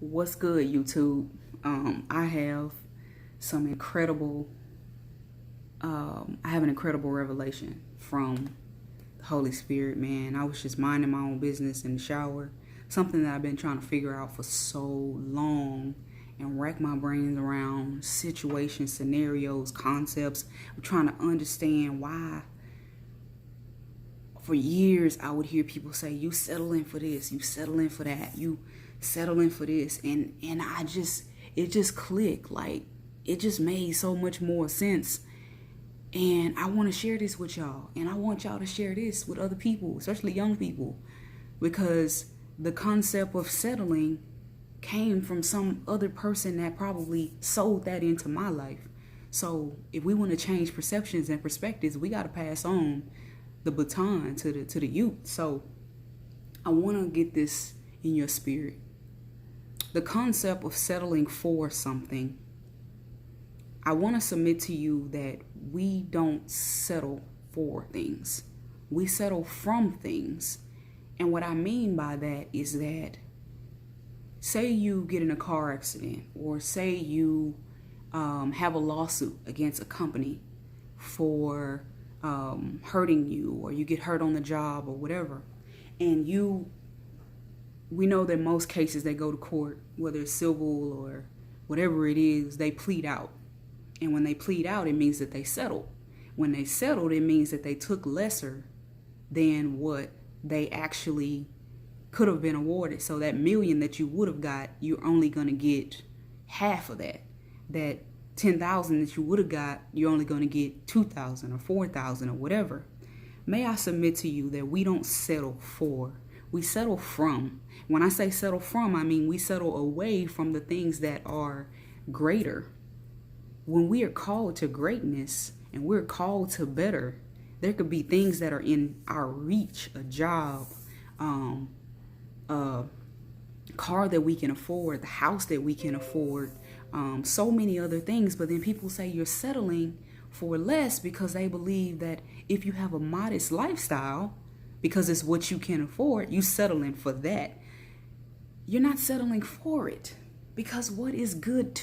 What's good, YouTube? I have some incredible, I have an incredible revelation from the Holy Spirit, man. I was just minding my own business in the shower, something that I've been trying to figure out for so long and rack my brains around situations, scenarios, concepts. I'm trying to understand why. For years, I would hear people say, "You settling for this, you settling for that, you settling for this," and it just clicked. Like, it just made so much more sense. And I want to share this with y'all, and I want y'all to share this with other people, especially young people, because the concept of settling came from some other person that probably sold that into my life. So if we want to change perceptions and perspectives, we got to pass on the baton to the youth. So I want to get this in your spirit. The concept of settling for something. I want to submit to you that we don't settle for things. We settle from things. And what I mean by that is that, say you get in a car accident, or say you have a lawsuit against a company for hurting you, or you get hurt on the job or whatever, and we know that most cases they go to court, whether it's civil or whatever it is, they plead out. And when they plead out, it means that they settled. When they settled, it means that they took lesser than what they actually could have been awarded. So that million that you would have got, you're only going to get half of that. That 10,000 that you would have got, you're only going to get 2,000 or 4,000 or whatever. May I submit to you that we don't settle for, we settle from. When I say settle from, I mean we settle away from the things that are greater. When we are called to greatness and we're called to better, there could be things that are in our reach, a job, a car that we can afford, the house that we can afford, so many other things. But then people say you're settling for less because they believe that if you have a modest lifestyle, because it's what you can afford, you settling for that. You're not settling for it, because what is good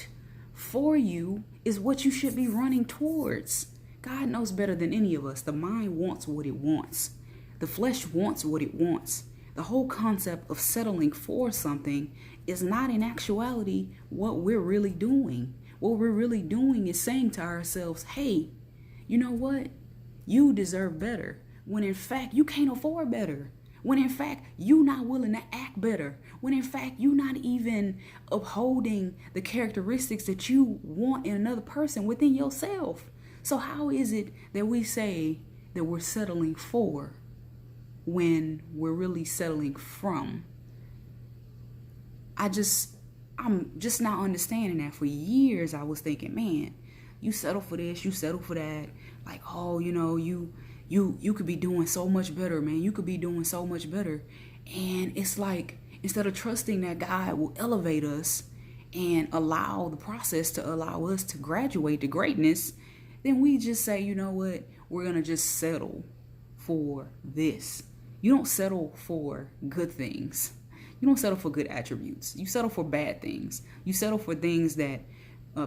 for you is what you should be running towards. God knows better than any of us. The mind wants what it wants. The flesh wants what it wants. The whole concept of settling for something is not in actuality what we're really doing. What we're really doing is saying to ourselves, hey, you know what? You deserve better. When in fact, you can't afford better. When in fact, you're not willing to act better. When in fact, you're not even upholding the characteristics that you want in another person within yourself. So how is it that we say that we're settling for when we're really settling from? I'm just not understanding that. For years, I was thinking, man, you settle for this, you settle for that. Like, oh, you could be doing so much better, man. You could be doing so much better. And it's like, instead of trusting that God will elevate us and allow the process to allow us to graduate to greatness, then we just say, you know what? We're going to just settle for this. You don't settle for good things. You don't settle for good attributes. You settle for bad things. You settle for things that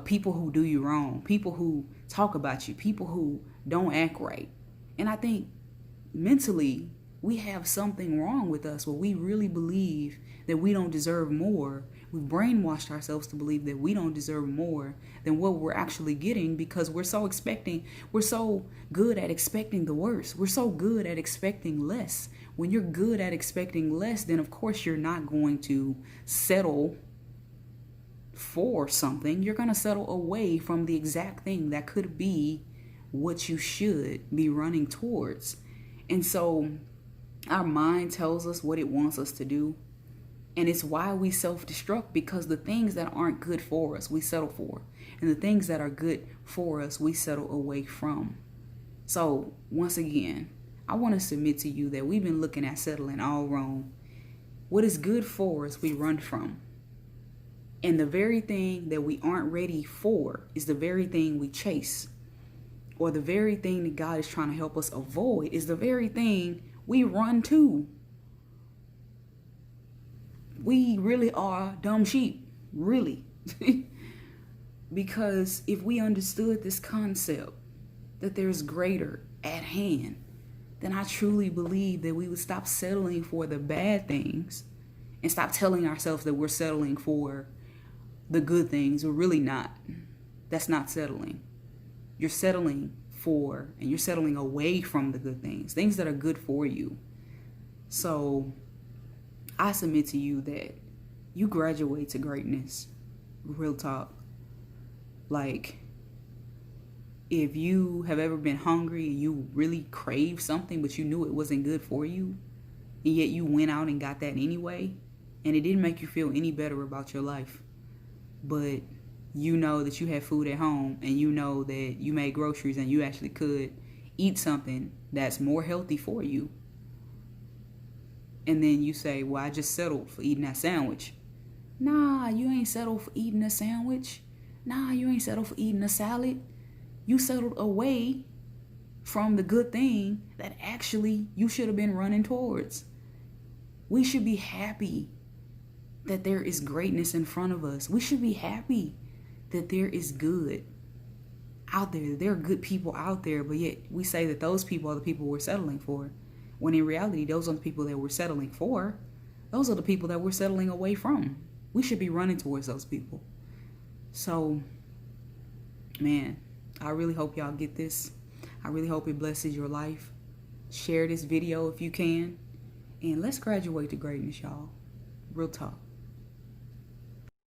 people who do you wrong, people who talk about you, people who don't act right. And I think mentally we have something wrong with us where we really believe that we don't deserve more. We've brainwashed ourselves to believe that we don't deserve more than what we're actually getting, because we're so good at expecting the worst. We're so good at expecting less. When you're good at expecting less, then of course you're not going to settle for something. You're going to settle away from the exact thing that could be what you should be running towards. And so our mind tells us what it wants us to do. And it's why we self-destruct, because the things that aren't good for us, we settle for. And the things that are good for us, we settle away from. So once again, I want to submit to you that we've been looking at settling all wrong. What is good for us, we run from. And the very thing that we aren't ready for is the very thing we chase. Or the very thing that God is trying to help us avoid is the very thing we run to. We really are dumb sheep. Really. Because if we understood this concept that there's greater at hand, then I truly believe that we would stop settling for the bad things and stop telling ourselves that we're settling for the good things. We're really not. That's not settling. You're settling for, and you're settling away from the good things that are good for you. So I submit to you that you graduate to greatness. Real talk. Like, if you have ever been hungry and you really craved something, but you knew it wasn't good for you, and yet you went out and got that anyway, and it didn't make you feel any better about your life, but you know that you had food at home, and you know that you made groceries and you actually could eat something that's more healthy for you, and then you say, well, I just settled for eating that sandwich. Nah, you ain't settled for eating a sandwich. Nah, you ain't settled for eating a salad. You settled away from the good thing that actually you should have been running towards. We should be happy that there is greatness in front of us. We should be happy that there is good out there. There are good people out there, but yet we say that those people are the people we're settling for. When in reality, those are the people that we're settling for. Those are the people that we're settling away from. We should be running towards those people. So, man, I really hope y'all get this. I really hope it blesses your life. Share this video if you can. And let's graduate to greatness, y'all. Real talk.